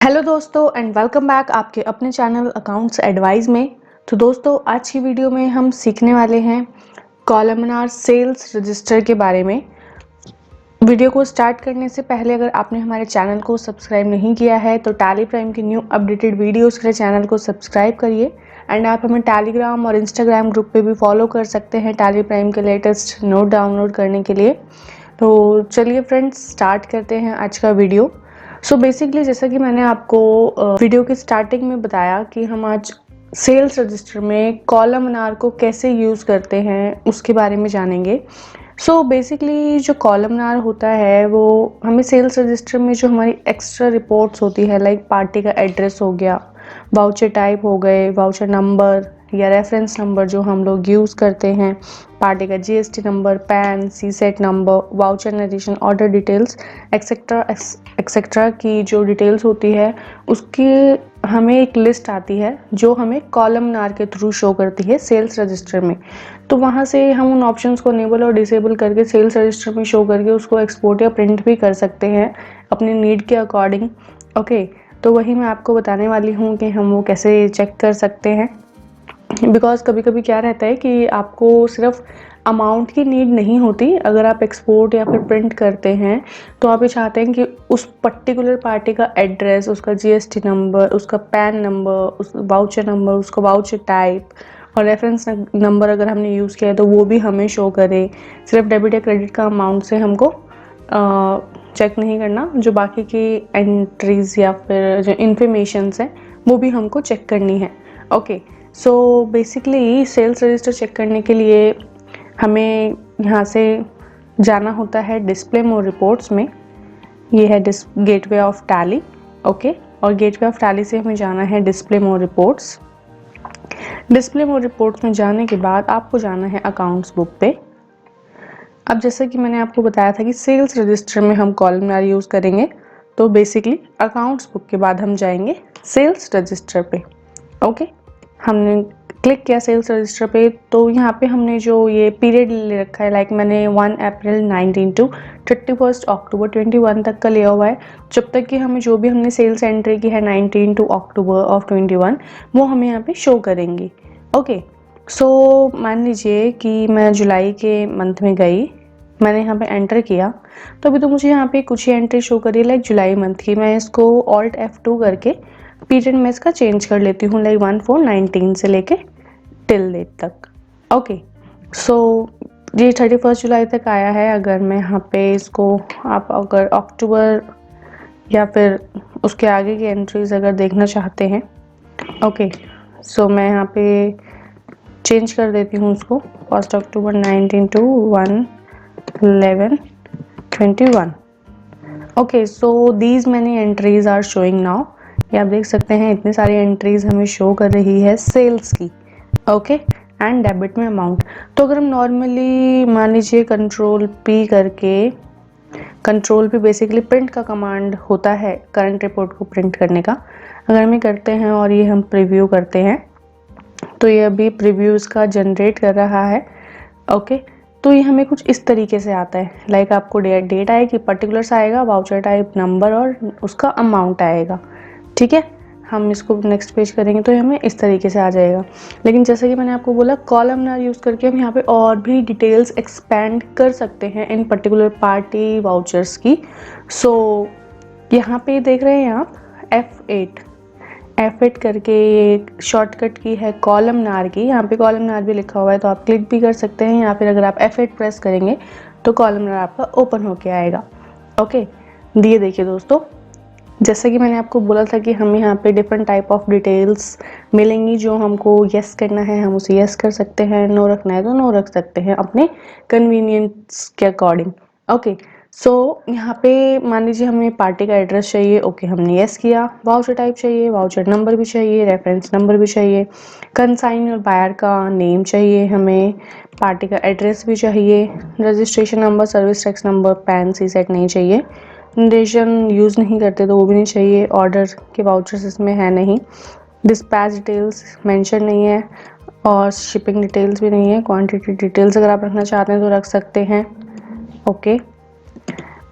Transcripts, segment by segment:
Hello दोस्तों and welcome back आपके अपने चैनल अकाउंट्स एडवाइस में। तो दोस्तों आज की वीडियो में हम सीखने वाले हैं कॉलमनार सेल्स रजिस्टर के बारे में। वीडियो को स्टार्ट करने से पहले अगर आपने हमारे चैनल को सब्सक्राइब नहीं किया है तो टैली प्राइम की न्यू अपडेटेड वीडियोस के लिए चैनल को सब्सक्राइब करिए एंड आप हमें टेलीग्राम और इंस्टाग्राम ग्रुप पे भी फॉलो कर सकते हैं टैली प्राइम के लेटेस्ट नोट डाउनलोड करने के लिए। तो चलिए फ्रेंड्स स्टार्ट करते हैं आज का वीडियो। सो बेसिकली जैसा कि मैंने आपको वीडियो के स्टार्टिंग में बताया कि हम आज सेल्स रजिस्टर में कॉलमनार को कैसे यूज़ करते हैं उसके बारे में जानेंगे। सो बेसिकली जो कॉलमनार होता है वो हमें सेल्स रजिस्टर में जो हमारी एक्स्ट्रा रिपोर्ट्स होती है लाइक पार्टी का एड्रेस हो गया, वाउचर टाइप हो गए, वाउचर नंबर या रेफरेंस नंबर जो हम लोग यूज़ करते हैं, पार्टी का GST number, pan, CSAT number, voucher narration, order details etcetera etcetera की जो डिटेल्स होती है उसकी हमें एक लिस्ट आती है जो हमें कॉलमनार के थ्रू शो करती है सेल्स रजिस्टर में। तो वहाँ से हम उन ऑप्शंस को इनेबल और डिसेबल करके सेल्स रजिस्टर में शो करके उसको एक्सपोर्ट या प्रिंट भी कर सकते हैं अपनी नीड के अकॉर्डिंग। ओके, तो वही मैं आपको बताने वाली हूँ कि हम वो कैसे चेक कर सकते हैं। बिकॉज कभी कभी क्या रहता है कि आपको सिर्फ अमाउंट की नीड नहीं होती, अगर आप एक्सपोर्ट या फिर प्रिंट करते हैं तो आप ये चाहते हैं कि उस पर्टिकुलर पार्टी का एड्रेस, उसका जीएसटी नंबर, उसका पैन नंबर, उस वाउचर नंबर, उसका वाउचर टाइप और रेफरेंस नंबर अगर हमने यूज़ किया है तो वो भी हमें शो करे। सिर्फ डेबिट या क्रेडिट का अमाउंट से हमको चेक नहीं करना, जो बाकी की एंट्रीज या फिर जो इन्फॉर्मेशंस हैं वो भी हमको चेक करनी है। Okay, so basically sales register check करने के लिए हमें यहाँ से जाना होता है डिस्प्ले मोर रिपोर्ट्स में। ये है गेटवे ऑफ टैली। ओके, और गेटवे ऑफ टैली से हमें जाना है डिस्प्ले मोर रिपोर्ट्स। डिस्प्ले मोर रिपोर्ट्स में जाने के बाद आपको जाना है अकाउंट्स बुक पे। अब जैसे कि मैंने आपको बताया था कि सेल्स रजिस्टर में हम कॉलमनार यूज़ करेंगे, तो बेसिकली अकाउंट्स बुक के बाद हम जाएंगे सेल्स रजिस्टर पे। ओके, हमने क्लिक किया सेल्स रजिस्टर पे तो यहाँ पे हमने जो ये पीरियड ले रखा है, लाइक मैंने 1 अप्रैल 19 टू 31 अक्टूबर 21 तक का लिया हुआ है। जब तक कि हमें जो भी हमने सेल्स एंट्री की है 19 टू अक्टूबर ऑफ 21 वो हमें यहाँ पे शो करेंगी। ओके, सो मान लीजिए कि मैं जुलाई के मंथ में गई, मैंने यहाँ पे एंटर किया तो अभी तो मुझे यहाँ पे कुछ ही एंट्री शो करी लाइक जुलाई मंथ की। मैं इसको ऑल्ट F2 करके पीरियड में इसका चेंज कर लेती हूँ लाइक 1/4/19 से लेके टिल डेट तक। ओके, सो ये 31 जुलाई तक आया है। अगर मैं यहाँ पे इसको आप अगर अक्टूबर या फिर उसके आगे की एंट्रीज अगर देखना चाहते हैं, ओके, सो मैं यहाँ पे चेंज कर देती हूँ उसको 1 October 19 to 1/11/21। Okay, so these many entries are showing now. ये आप देख सकते हैं इतनी सारी एंट्रीज हमें शो कर रही है सेल्स की। ओके, एंड डेबिट में अमाउंट। तो अगर हम नॉर्मली मान लीजिए कंट्रोल करके, कंट्रोल P बेसिकली प्रिंट का कमांड होता है करंट रिपोर्ट को प्रिंट करने का। अगर हम ये करते हैं और ये हम प्रीव्यू करते हैं तो ये अभी प्रीव्यूज का जनरेट कर रहा है। ओके, तो ये हमें कुछ इस तरीके से आता है, लाइक आपको डेट आएगी, पर्टिकुलर्स आएगा, वाउचर टाइप, नंबर और उसका अमाउंट आएगा। ठीक है, हम इसको नेक्स्ट पेज करेंगे तो हमें इस तरीके से आ जाएगा। लेकिन जैसे कि मैंने आपको बोला कॉलमनार यूज़ करके हम यहाँ पे और भी डिटेल्स एक्सपेंड कर सकते हैं इन पर्टिकुलर पार्टी वाउचर्स की। सो यहाँ पे देख रहे हैं आप F8 करके एक शॉर्टकट की है कॉलमनार की। यहाँ पे कॉलमनार भी लिखा हुआ है तो आप क्लिक भी कर सकते हैं, या फिर अगर आप F8 प्रेस करेंगे तो कॉलमनार आपका ओपन होके आएगा। ओके, ये देखिए दोस्तों, जैसा कि मैंने आपको बोला था कि हमें यहाँ पे डिफरेंट टाइप ऑफ डिटेल्स मिलेंगी जो हमको यस करना है हम उसे यस कर सकते हैं, नो रखना है तो नो रख सकते हैं अपने कन्वीनियंस के अकॉर्डिंग। ओके, सो यहाँ पे मान लीजिए हमें पार्टी का एड्रेस चाहिए। ओके, हमने यस किया। वाउचर टाइप चाहिए, वाउचर नंबर भी चाहिए, रेफरेंस नंबर भी चाहिए, कंसाइन और बायर का नेम चाहिए, हमें पार्टी का एड्रेस भी चाहिए, registration number, service tax number, pan, CSAT नहीं चाहिए, नरेशन यूज़ नहीं करते तो वो भी नहीं चाहिए, ऑर्डर के वाउचर्स इसमें है नहीं, डिस्पैच डिटेल्स मेंशन नहीं है और शिपिंग डिटेल्स भी नहीं है। क्वांटिटी डिटेल्स अगर आप रखना चाहते हैं तो रख सकते हैं। ओके,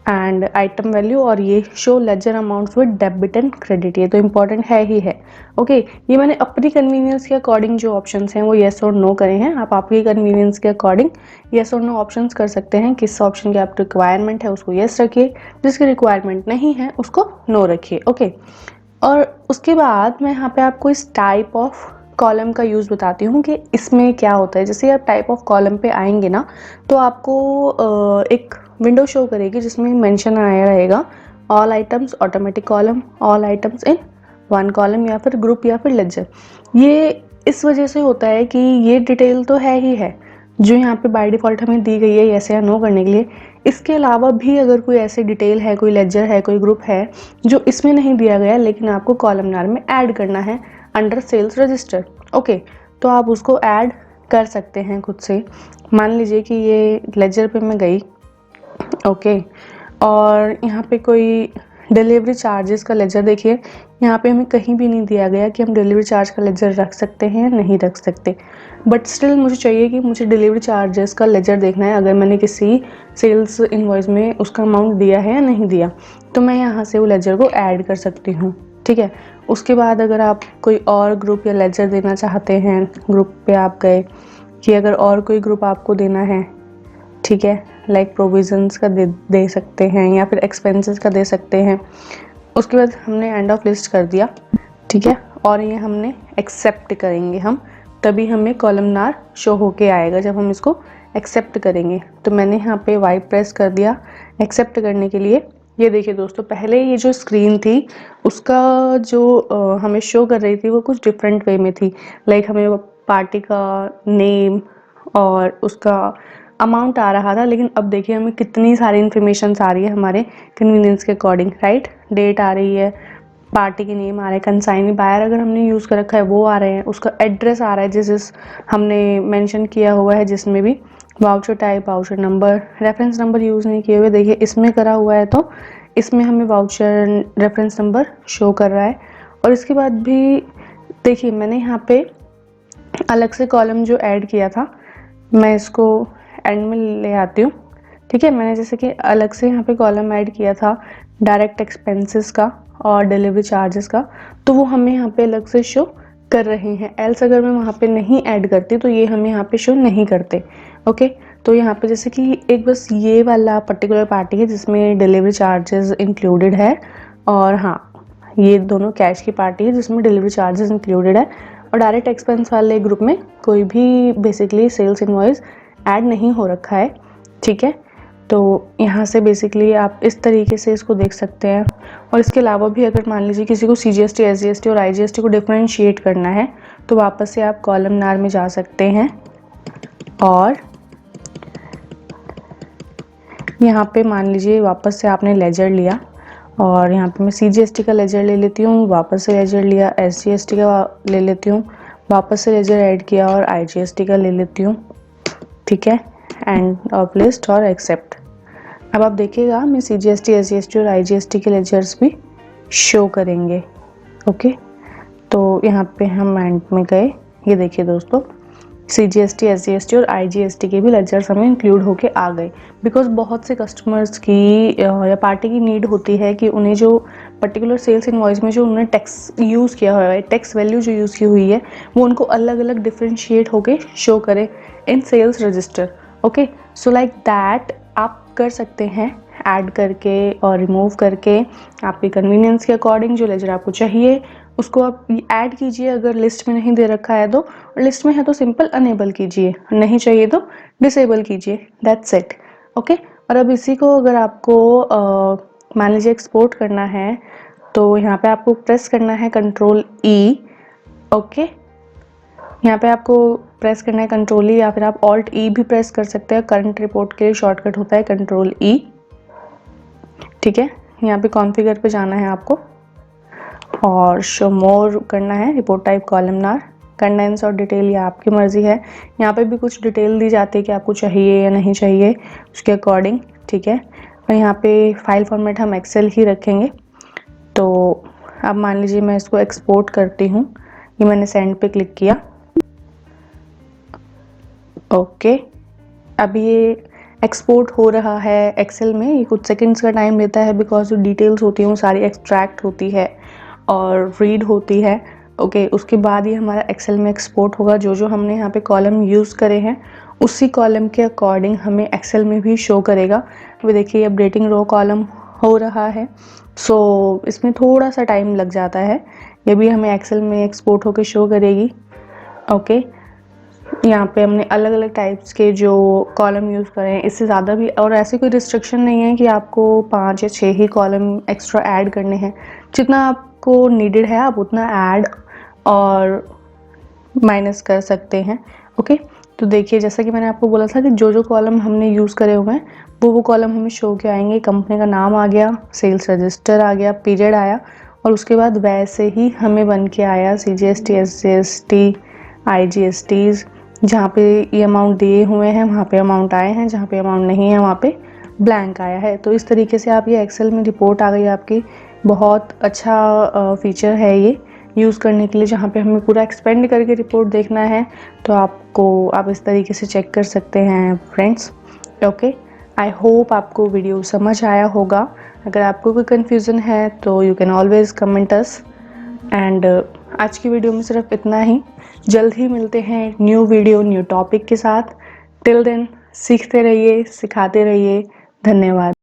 एंड आइटम वैल्यू, और ये show ledger amounts with debit and credit, ये तो इंपॉर्टेंट है ही है। ओके, ये मैंने अपनी कन्वीनियंस के अकॉर्डिंग जो ऑप्शंस हैं वो येस और नो करे हैं। आप आपकी कन्वीनियंस के अकॉर्डिंग येस और नो ऑप्शंस कर सकते हैं। किस ऑप्शन की आपकी रिक्वायरमेंट है उसको येस रखिए, जिसकी रिक्वायरमेंट नहीं है उसको नो रखिए। ओके, और उसके बाद मैं यहाँ पे आपको इस टाइप ऑफ कॉलम का यूज़ बताती हूँ कि इसमें क्या होता है। जैसे आप टाइप ऑफ कॉलम पे आएंगे ना, तो आपको एक विंडो शो करेगी जिसमें मेंशन आया रहेगा all items automatic column, all items in one column, या फिर ग्रुप, या फिर लेजर। ये इस वजह से होता है कि ये डिटेल तो है ही है जो यहाँ पे बाय डिफ़ॉल्ट हमें दी गई है येस या नो करने के लिए। इसके अलावा भी अगर कोई ऐसी डिटेल है, कोई लेजर है, कोई ग्रुप है जो इसमें नहीं दिया गया लेकिन आपको कॉलमनार में ऐड करना है अंडर सेल्स रजिस्टर, ओके, तो आप उसको ऐड कर सकते हैं खुद से। मान लीजिए कि ये लेजर पे मैं गई, ओके, और यहाँ पे कोई डिलीवरी चार्जेस का लेजर, देखिए यहाँ पे हमें कहीं भी नहीं दिया गया कि हम डिलीवरी चार्ज का लेजर रख सकते हैं या नहीं रख सकते, बट स्टिल मुझे चाहिए कि मुझे डिलीवरी चार्जेस का लेजर देखना है अगर मैंने किसी सेल्स इनवॉइस में उसका अमाउंट दिया है या नहीं दिया, तो मैं यहाँ से वो लेजर को ऐड कर सकती हूँ। ठीक है, उसके बाद अगर आप कोई और ग्रुप या लेजर देना चाहते हैं, ग्रुप पे आप गए कि अगर और कोई ग्रुप आपको देना है, ठीक है, लाइक प्रोविजंस का दे सकते हैं या फिर एक्सपेंसेस का दे सकते हैं। उसके बाद हमने एंड ऑफ लिस्ट कर दिया, ठीक है, और ये हमने एक्सेप्ट करेंगे हम, तभी हमें कॉलमनार शो होके आएगा जब हम इसको एक्सेप्ट करेंगे। तो मैंने यहाँ पे वाई प्रेस कर दिया एक्सेप्ट करने के लिए। ये देखिए दोस्तों, पहले ये जो स्क्रीन थी उसका जो हमें शो कर रही थी वो कुछ डिफरेंट वे में थी, लाइक हमें पार्टी का नेम और उसका अमाउंट आ रहा था, लेकिन अब देखिए हमें कितनी सारी इन्फॉर्मेशन आ रही है हमारे कन्वीनियंस के अकॉर्डिंग, राइट। डेट आ रही है, पार्टी के नेम आ रहे हैं, कंसाइनी बायर अगर हमने यूज़ कर रखा है वो आ रहे हैं, उसका एड्रेस आ रहा है जिस हमने मेंशन किया हुआ है, जिसमें भी voucher type, voucher number, reference number use नहीं किए हुए, देखिए इसमें करा हुआ है तो इसमें हमें वाउचर रेफरेंस नंबर शो कर रहा है। और इसके बाद भी देखिए मैंने यहाँ पे अलग से कॉलम जो ऐड किया था, मैं इसको एंड में ले आती हूँ, ठीक है। मैंने जैसे कि अलग से यहाँ पे कॉलम ऐड किया था डायरेक्ट एक्सपेंसेस का और डिलीवरी चार्जेस का, तो वो हमें यहाँ पे अलग से शो कर रहे हैं। एल्स अगर मैं वहाँ पे नहीं ऐड करती तो ये हमें यहाँ पे शो नहीं करते, ओके। तो यहाँ पे जैसे कि एक बस ये वाला पर्टिकुलर पार्टी है जिसमें डिलीवरी चार्जेस इंक्लूडेड है, और हाँ ये दोनों कैश की पार्टी है जिसमें डिलीवरी चार्जेस इंक्लूडेड है, और डायरेक्ट एक्सपेंस वाले ग्रुप में कोई भी बेसिकली सेल्स इनवॉइस ऐड नहीं हो रखा है, ठीक है। तो यहाँ से बेसिकली आप इस तरीके से इसको देख सकते हैं। और इसके अलावा भी अगर मान लीजिए किसी को CGST, SGST और IGST को डिफ्रेंशिएट करना है तो वापस से आप कॉलमनार में जा सकते हैं और यहाँ पे मान लीजिए वापस से आपने लेजर लिया और यहाँ पे मैं CGST का लेजर ले लेती हूँ, वापस से लेजर लिया, SGST का ले लेती हूँ, वापस से लेजर ऐड किया और IGST का ले लेती हूँ, ठीक है। एंड ऑफ लिस्ट और एक्सेप्ट। अब आप देखिएगा मैं CGST, SGST और IGST के लेजर्स भी शो करेंगे, ओके। तो यहाँ पे हम एंड में गए, ये देखिए दोस्तों CGST, SGST और IGST के भी लेजर्स हमें इंक्लूड होके आ गए, बिकॉज बहुत से कस्टमर्स की या पार्टी की नीड होती है कि उन्हें जो पर्टिकुलर सेल्स इनवॉइस में जो उन्होंने टैक्स यूज़ किया हुआ है, टैक्स वैल्यू जो यूज़ की हुई है वो उनको अलग अलग डिफ्रेंशिएट होके शो करे in sales register, okay. So like that आप कर सकते हैं ऐड करके और रिमूव करके आपके कन्वीनियंस के अकॉर्डिंग। जो लेजर आपको चाहिए उसको आप ऐड कीजिए, अगर लिस्ट में नहीं दे रखा है तो, लिस्ट में है तो सिंपल अनेबल कीजिए, नहीं चाहिए तो डिसेबल कीजिए, दैट्स इट, ओके। और अब इसी को अगर आपको मान लीजिए एक्सपोर्ट करना है तो यहाँ पे आपको प्रेस करना है Ctrl+E, ओके। यहाँ पे आपको प्रेस करना है Ctrl+E या फिर आप Alt+E भी प्रेस कर सकते हैं। करंट रिपोर्ट के लिए शॉर्टकट होता है Ctrl+E, ठीक है। यहाँ पे कॉन्फ़िगर पे जाना है आपको और शो मोर करना है, रिपोर्ट टाइप कॉलमनार, कंडेंस और डिटेल ये आपकी मर्जी है। यहाँ पे भी कुछ डिटेल दी जाती है कि आपको चाहिए या नहीं चाहिए उसके अकॉर्डिंग, ठीक है। और यहाँ पे फाइल फॉर्मेट हम एक्सेल ही रखेंगे। तो अब मान लीजिए मैं इसको एक्सपोर्ट करती हूँ, ये मैंने सेंड पे क्लिक किया, ओके। अब ये एक्सपोर्ट हो रहा है एक्सेल में। ये कुछ सेकंड्स का टाइम लेता है बिकॉज जो डिटेल्स होती हैं वो सारी एक्सट्रैक्ट होती है और रीड होती है। ओके, उसके बाद ये हमारा एक्सेल में एक्सपोर्ट होगा। जो जो हमने यहाँ पे कॉलम यूज़ करे हैं उसी कॉलम के अकॉर्डिंग हमें एक्सेल में भी शो करेगा। वो देखिए अपडेटिंग रो कॉलम हो रहा है, सो इसमें थोड़ा सा टाइम लग जाता है। ये भी हमें एक्सेल में एक्सपोर्ट होकर शो करेगी। ओके, यहाँ पे हमने अलग अलग टाइप्स के जो कॉलम यूज़ करें हैं, इससे ज़्यादा भी, और ऐसी कोई रिस्ट्रिक्शन नहीं है कि आपको 5 या 6 ही कॉलम एक्स्ट्रा ऐड करने हैं। जितना आपको नीडेड है आप उतना ऐड और माइनस कर सकते हैं। ओके, तो देखिए जैसा कि मैंने आपको बोला था कि जो जो कॉलम हमने यूज़ करे हुए हैं वो कॉलम हमें शो के आएंगे। कंपनी का नाम आ गया, सेल्स रजिस्टर आ गया, पीरियड आया, और उसके बाद वैसे ही हमें बन के आया CGST, SGST, IGSTs। जहाँ पे ये अमाउंट दिए हुए हैं वहाँ पे अमाउंट आए हैं, जहाँ पे अमाउंट नहीं है वहाँ पे ब्लैंक आया है। तो इस तरीके से आप ये एक्सेल में रिपोर्ट आ गई आपकी। बहुत अच्छा फीचर है ये यूज़ करने के लिए, जहाँ पे हमें पूरा एक्सपेंड करके रिपोर्ट देखना है तो आप इस तरीके से चेक कर सकते हैं फ्रेंड्स। ओके, आई होप आपको वीडियो समझ आया होगा। अगर आपको कोई कन्फ्यूज़न है तो you can always comment us. And आज की वीडियो में सिर्फ इतना ही। जल्द ही मिलते हैं न्यू वीडियो न्यू टॉपिक के साथ। टिल देन सीखते रहिए, सिखाते रहिए। धन्यवाद।